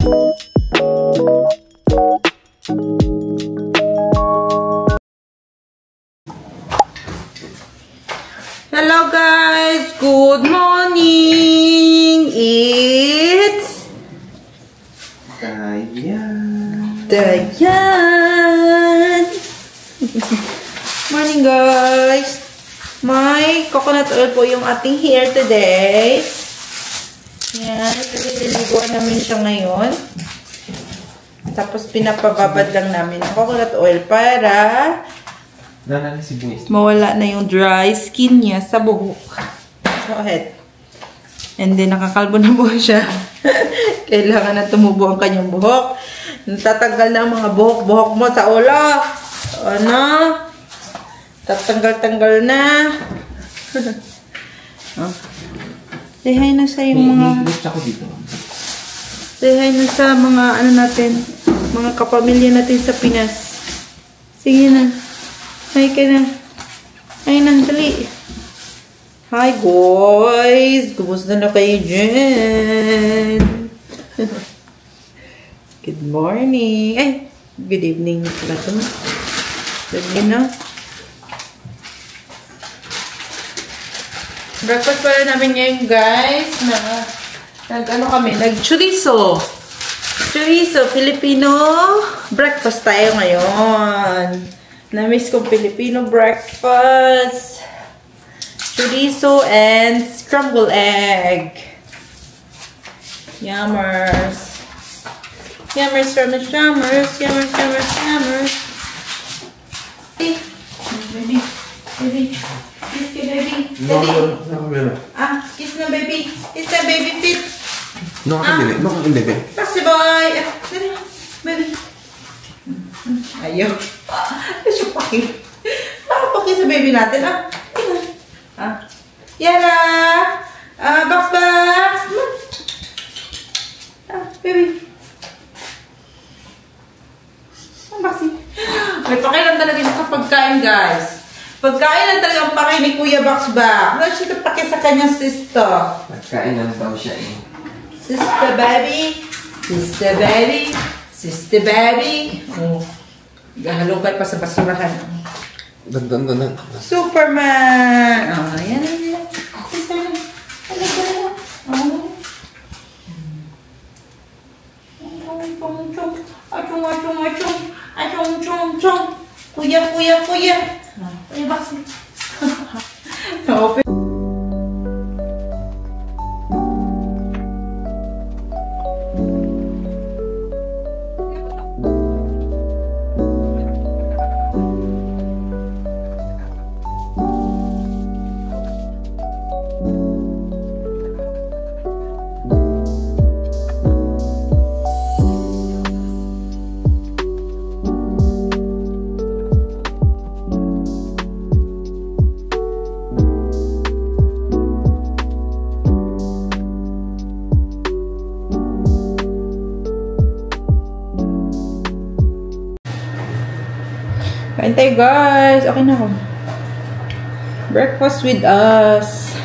Hello guys, good morning. It's Dayan. Morning guys. May coconut oil po yung ating hair today. Yan, nililiguan namin siya ngayon. Tapos pinapababad lang namin ang coconut oil para mawala na yung dry skin niya sa buhok. Go ahead. And then, nakakalbo na po siya. Kailangan na tumubo ang kanyang buhok. Natatanggal na ang mga buhok-buhok mo sa ulo. Ano? Tatanggal-tanggal na. Oh. Say hi na sa yung mga... Say hi na sa mga ano natin. Mga kapamilya natin sa Pinas. Sige na. Hi ka na. Hi na, dali. Hi guys! Kumusta na kayo dyan? Good morning. Ay, good evening pala ito. Good evening na. Breakfast pala namin ngayon guys. Nag-ano kami? Nag-chorizo. Chorizo, Filipino breakfast tayo ngayon. Na-miss kong Filipino breakfast. Chorizo and scrambled egg. Yummers. Yummers, yummers, yummers. Yummers, yummers, yummers. Hey. Baby. Baby. Kiss ka, baby. Daddy. Ah, kiss na, baby. Kiss na, baby fit. No, no, baby. Taxi boy. Daddy. Baby. Ayaw. Kasi paki. Nakapaki sa baby natin, ah. Ah. Yara! Box. Ah, baby. Ang boxy. May pakilang talaga siya sa pagkain, guys. Pagkain lang talaga ang paki ni Kuya Box. Wala siya paki sa kanyang sister. Pagkain lang daw siya eh. Sister baby. Sister baby. Sister baby. Oh. Gahalungkat pa sa basurahan. Dan. Superman! Oh, yan. Achong. Kuya. Kuya Boxy. Open. Kain tayo guys. Okay na ako. Breakfast with us.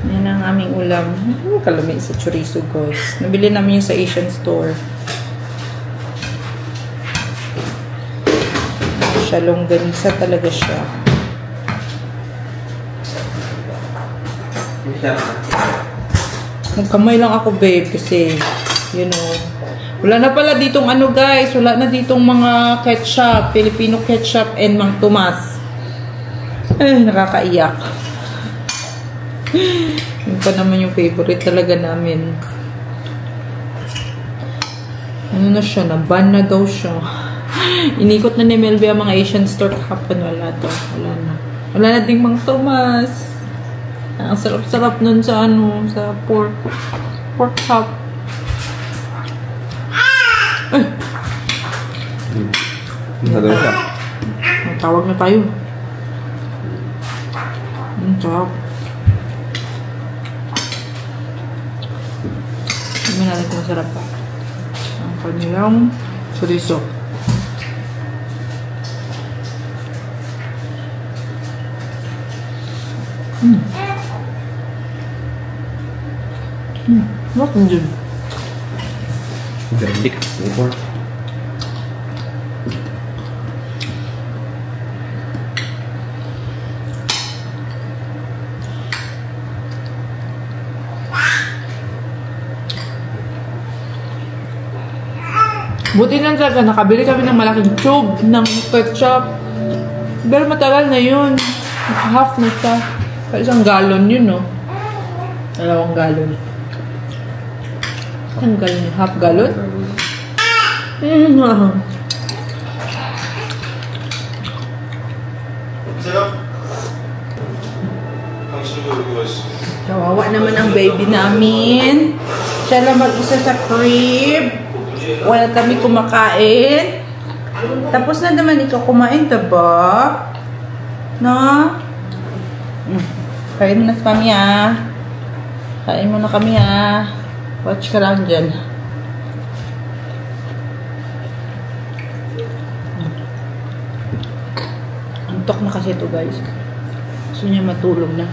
Yan ang aming ulam. Kalami sa chorizo guys. Nabili namin yung sa Asian store. Siya longganisa talaga siya. Magkamay lang ako babe kasi you know. Wala na pala ditong ano guys, wala na ditong mga ketchup, Filipino ketchup and Mang Tomas. Ay, nakakaiyak. Yun pa naman yung favorite talaga namin. Ano na siya, na-ban na daw siya. Inikot na ni Melby ang mga Asian store kahapon, wala to. Wala na ding Mang Tomas. Ang sarap-sarap nun sa ano, sa pork chop. Nandun siya. Tawag na tayo. Sarap. Tingnan natin kung masarap pa. Ang kanilang chorizo. What is it? Garlic. Before. Buti lang talaga, nakabili kami ng malaking tube ng ketchup. Pero matagal na yun. Half na siya. Isang galon yun, no? 2 galon. Isang galon yun. Half galon? Kawawa naman ang baby namin. Siya lang mag-isa sa crib. Wala kami kumakain. Tapos na naman ikaw kumain, diba? No? Kain mo na kami, ha? Kain mo na kami, ha? Watch ka lang dyan. Antok na kasi ito, guys. Gusto niya matulog na.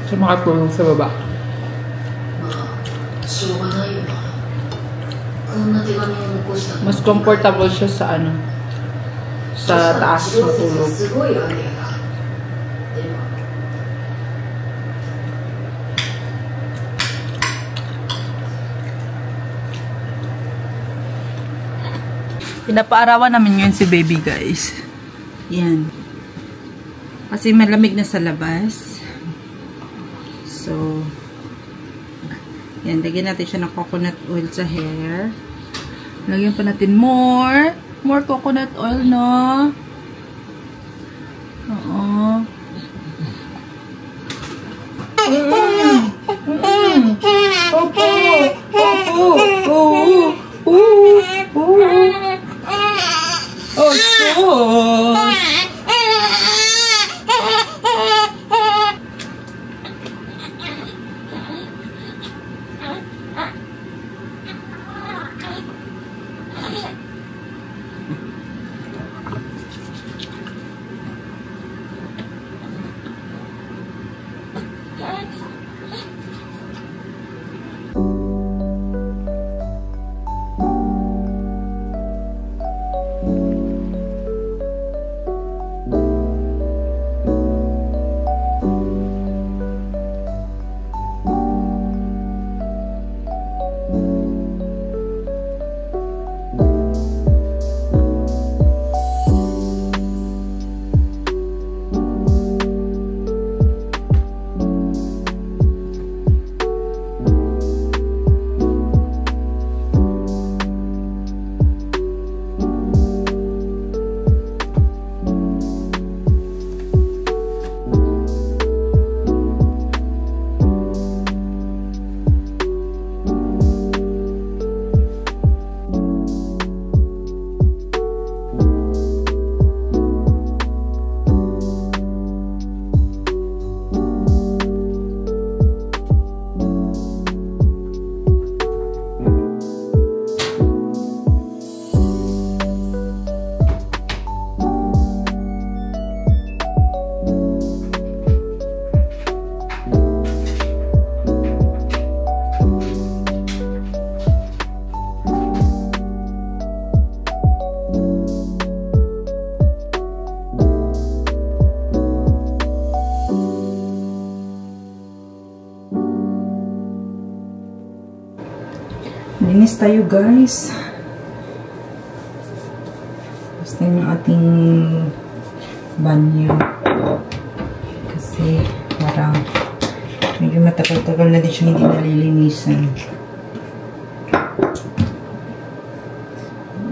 Gusto makatulog sa baba. Mas comfortable siya sa ano, sa taas matulog. Pinapaarawan namin yun si baby, guys. Yan. Kasi malamig na sa labas. So, yan, lagyan natin siya ng coconut oil sa hair. Lagyan pa natin more coconut oil, no? Oo. Opo. Oh, sus. Linis tayo, guys. Basta yung ating banyo. Kasi parang medyo matagal-tagal na din siya hindi nalilinisan.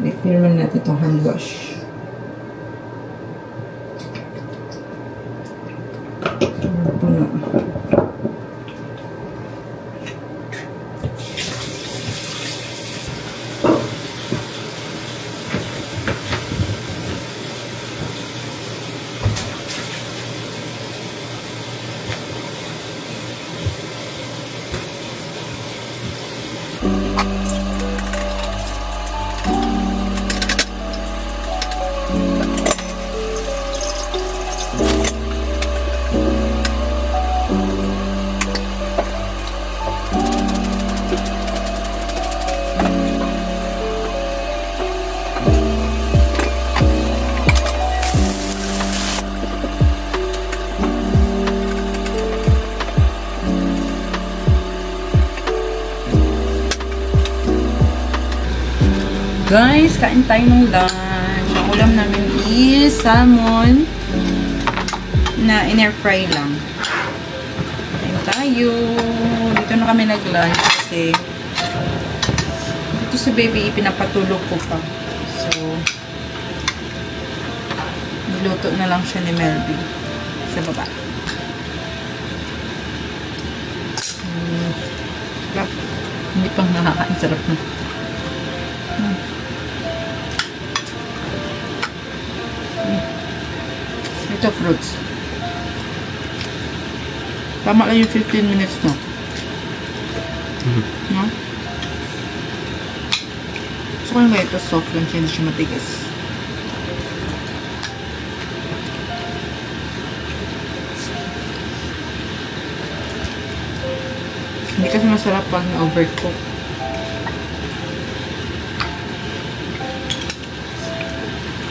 I-fill natin itong hand wash. Puno. Guys, kain tayo ng lunch. Ang ulam namin is salmon na in-air fry lang. Kain tayo. Dito na kami nag-lunch kasi dito si baby pinapatulog ko pa. So, niluto na lang siya ni Melby sa baba. Sarap. Hindi pang nakakain. Sarap na. Ito fruits. Tama lang yung 15 minutes no? No? Gusto ko yung ito soft lang siya, hindi siya matigas. Hindi kasi masarap pag na-overcook.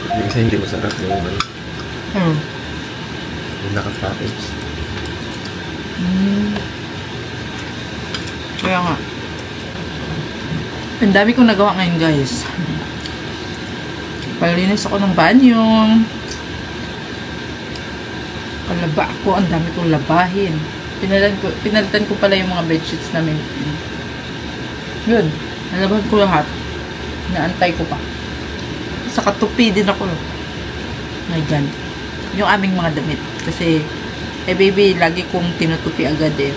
Kasi hindi masarap yung ano. Yung naka-package. Kaya nga. Ang dami kong nagawa ngayon guys. Paglinis ako ng banyo. Palaba ako. Ang dami kong labahin. Pinalitan ko pala yung mga bedsheets namin. Yun. Nalabahan ko lahat. Naantay ko pa. Saka tupi din ako. My God. Yung aming mga damit. Kasi, baby, lagi kong tinutupi agad eh.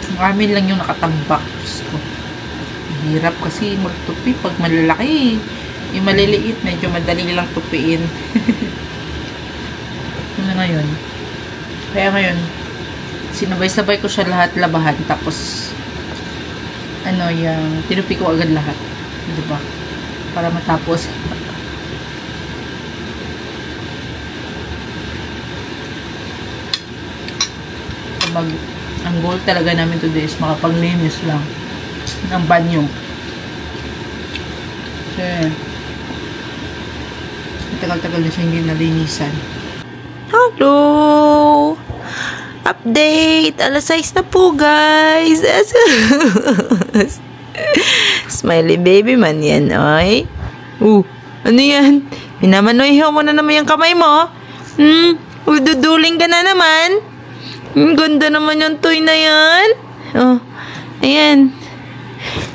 Yung amin lang yung nakatambak. Diyos ko. Hirap kasi magtupi pag malalaki. Yung maliliit, medyo madali lang tupiin. Ano ngayon? Kaya ngayon, sinabay-sabay ko siya lahat labahan. Tapos, ano, yung tinupi ko agad lahat. Diba? Para matapos. Ang goal talaga namin today is makapaglinis lang ng banyo. So, tagal-tagal na siya hindi nalinisan. Hello! Update! Alas 6 na po, guys! Smiley baby man yan, oy. Ano yan? Minamanoyho mo na naman yung kamay mo. Duduling ka na naman. Ganda naman yung toy na yan. Oh, ayan.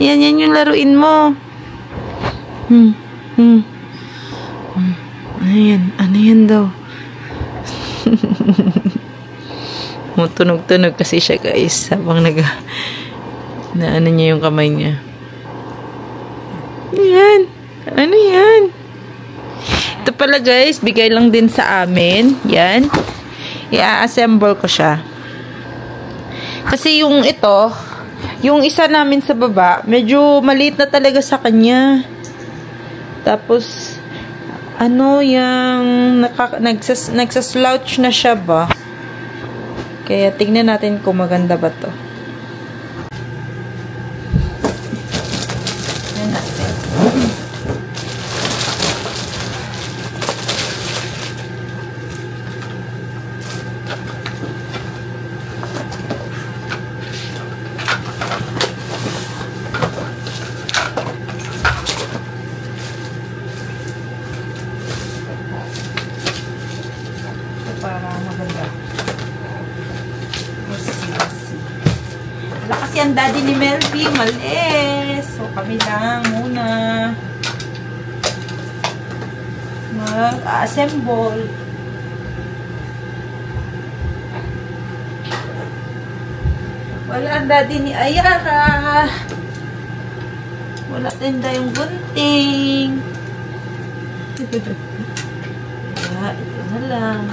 Yan yung laruin mo. Ano yan daw? Tunog-tunog kasi siya guys. Habang na ano niya yung kamay niya. Yan. Ano yan? Ito pala guys, bigay lang din sa amin. Yan. I-assemble ko siya. Kasi yung ito, yung isa namin sa baba, medyo maliit na talaga sa kanya. Tapos, ano yung nagsaslouch na siya ba? Kaya tignan natin kung maganda ba to. Para maganda. Wala kasi ang daddy ni Melby, malis. So, kami lang muna mag-assemble. Wala ang daddy ni Ayara. Wala tinda yung gunting. Kaya, ito na lang.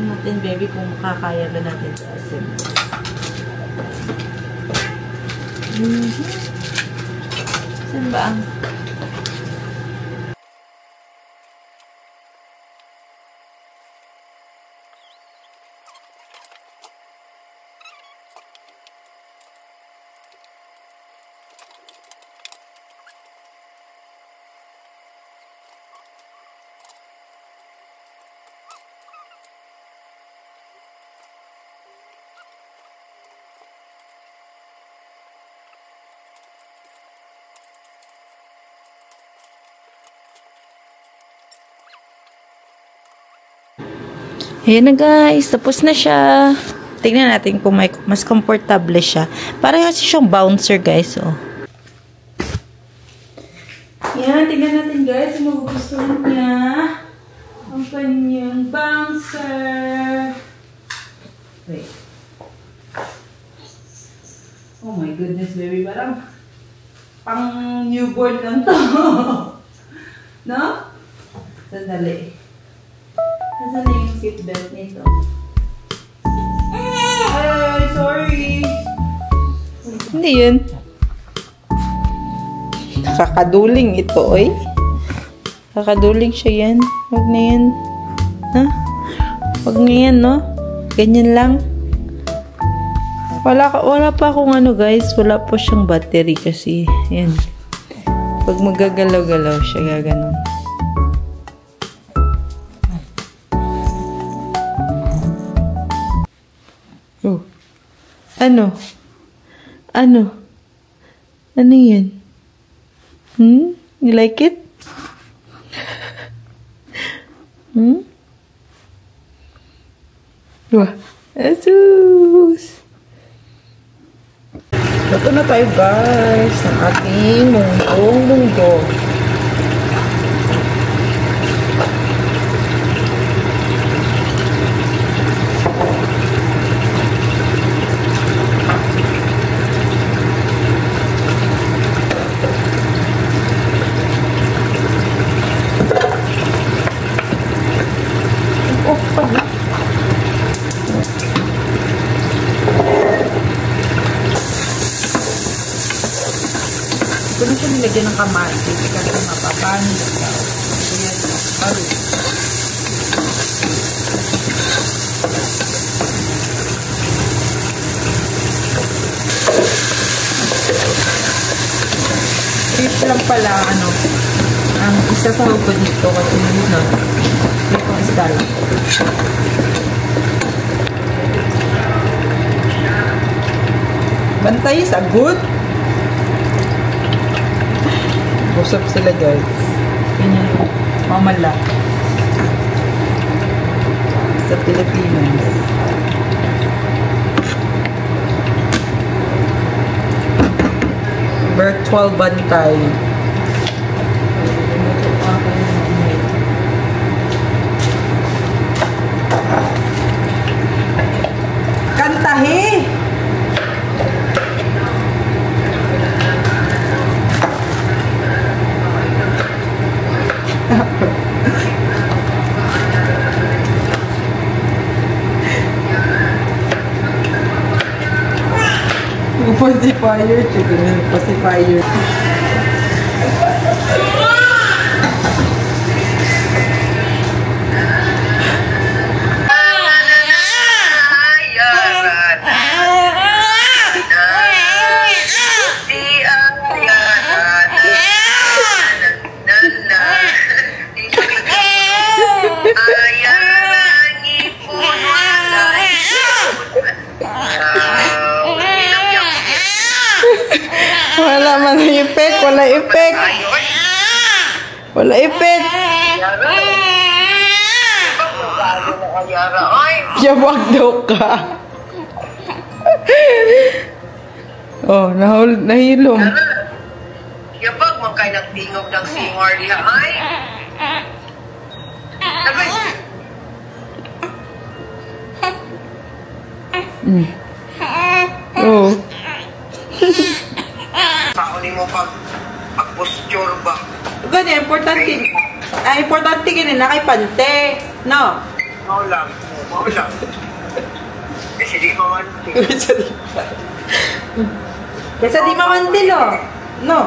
Natin baby kung makakaya ba natin sa assembly. Saan ba ang Ayan na guys, tapos na siya. Tingnan natin kung mas comfortable siya. Parang kasi siyang bouncer guys, oh. Yan, tingnan natin guys, magugustuhan niya ang kanyang bouncer. Wait. Oh my goodness, baby, parang pang newborn lang to. No? Sandali. Nasaan na yung seatbelt nito? Ay, sorry. Hindi yun. Nakakaduling ito, oy. Nakakaduling siya yan. Huwag na yan. Ha? Huwag na yan, no? Ganyan lang. Wala pa akong ano, guys. Wala pa siyang battery kasi. Yan. Pag magagalaw-galaw siya, gaganon. Oh. Ano? Ano? Ano yan? You like it? Wah. Asus. Ito na tayo guys ng ating munggo. Ito na siya nilagyan ng kamatis kasi mapapanis daw. Kaya halo. Fish lang pala ano ang isa sa ko dito kasi yun na itong isda lang. Bantay sa good. Busog sila guys. Ganyan. Mamala. Sa Pilipinas. Virtual bantay. Kantahe! Pacifier, chicken pacifier. Wala man effect, wala effect. Wala effect. Yabag daw ka. Oh, nahilom. Yabag man kayo nagtingog ng singor niya, ay. Oh. Paunin mo pag-posture ba? Ganyan, importante ganyan na kay Pante. No? Mau lang. Kasi di mamanti. Kasi di mamanti, no? No?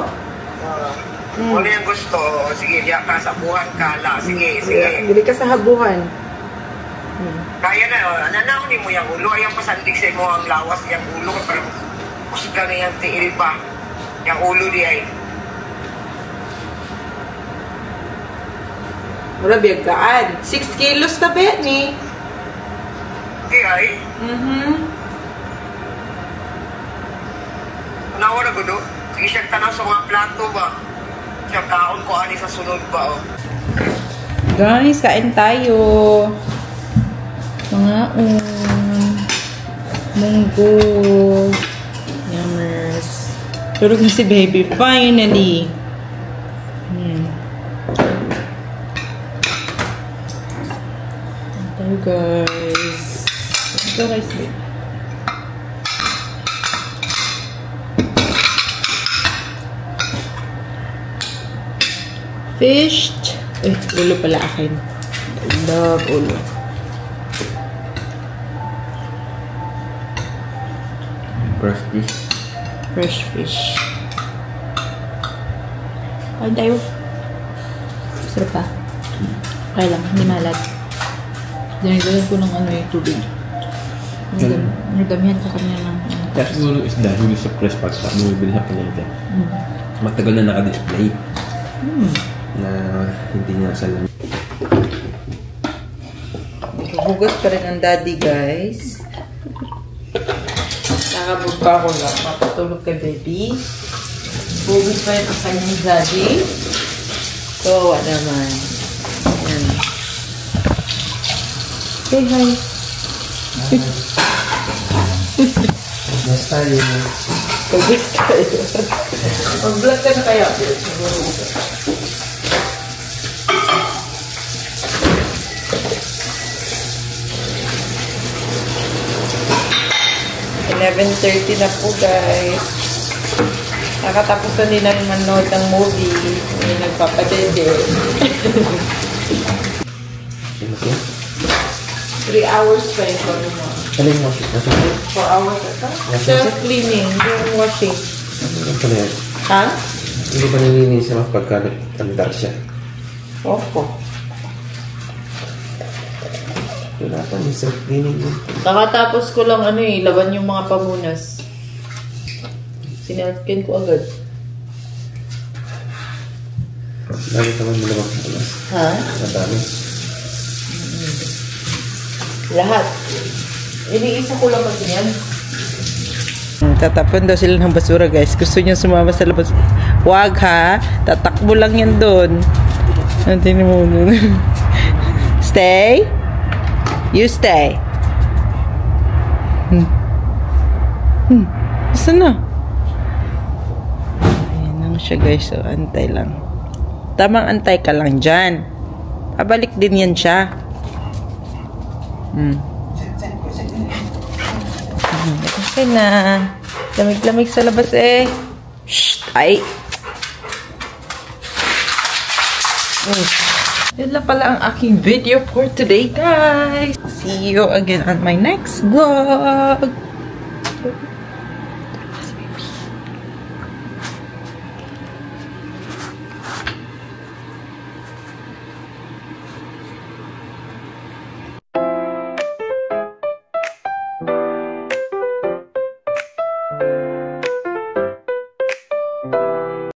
Wala yung gusto. Sige, diya ka sa buhan ka. Sige. Hindi ka sa habuhan. Kaya na, nanaunin mo yung ulo. Ayaw pasandig sa mo ang lawas yung ulo. Parang musga na yung tiil pa. Yung ulo di ay. Wala biyagaan. 6 kilos na ba ni? Di ay? Nawala ko do. Sige siyang tanaw sa mga plato ba? Siyang kaon ko ani sa sunod ba oh. Guys, kain tayo. Pangaon. Munggo. Yummers. Tulog na si baby. Finally. Ito guys. Ito guys. Fished. Ulo pala akin. I love ulo. Fresh fish. Fresh fish. Ay, tayo. Sarap pa. Okay lang, hindi malat. Dinagdagan ko ng ano yung tubig. Nagdamihan ka kanya ng... Kaya siguro is dahil sa press packs pa, bumibili sa palete. Matagal na naka-display. Na hindi niya salam. Hugas pa rin ang daddy, guys. Nakabog pa ako lang. Mapatulog kay baby. Hugas pa rin ang kanyang daddy. Kawawa naman. Yan. Say hi. Yes, tayo. Hugas tayo. Mag-vlog ka na kaya. 11:30 na po guys. Nakatapos na din ang manood ng movie. May nagpapadede. 3 hours pa yung kami mo. Ano yung washing? 4 hours ata? Self-cleaning. Yung washing. Ano pala yan? Ha? Hindi pa nilinis naman pagka nagtandar siya. Opo. Wala pa, may self-cleaning din. Nakatapos ko lang laban yung mga pamunas. Sinelfkin ko agad. Dami naman mo naman pamunas. Ha? Madami. Lahat. Iniisa ko lang kasi yan. Tatapon daw sila ng basura guys. Gusto niyo sumama sa labas. Wag ha. Tatakbo lang yan doon. Natin mo doon. Stay. You stay. Basta na. Ayan lang siya guys. So, antay lang. Tamang antay ka lang dyan. Pabalik din yan siya. Okay na. Lamig-lamig sa labas eh. Shh! Ay! Yun lang pala ang aking video for today, guys. See you again on my next vlog.